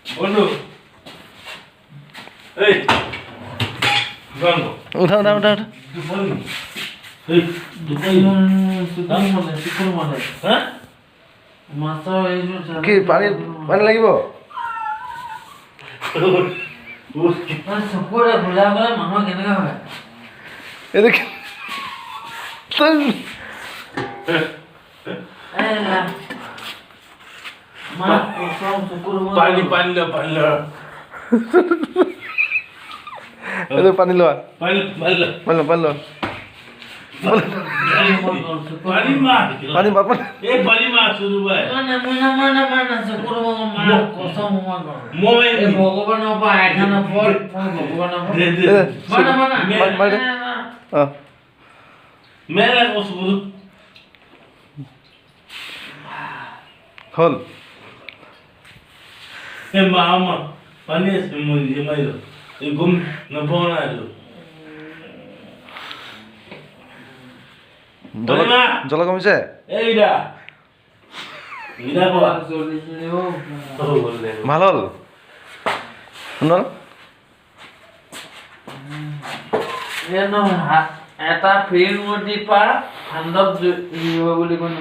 বন্ধু এই গন্ধ উঠা উঠা উঠা উঠা বন্ধু এই চিকুৰ মানে হা মাছৰ এইযোৰ কি পানী পানী লাগিব চকুৰে ঘূৰা গ'লে মানুহ কেনেকুৱা হয় এইটো কি পানী পানী ল এইটো পানী লোৱা পানী পানী ল পানী লোৱা পানী লোৱা পানী মাৰ পানী পানী এই পানী মাৰ শুৰু ভাই মই ভগৱানৰ পৰা আইথানৰ ফল ভগৱানৰ দে দে মাৰি দে অঁ মেলা কসুর হ'ল এ মামা পানী আছে মই যে মাইলো এই গুম নবনা আলো জ্বলা কমিছে এইডা ইডা কোৱা জ্বলিছিলেও ভাল হ'ল শুনল এটা ফিল্ড নদীৰ পৰা ঠাণ্ডাত বুলি কয় ন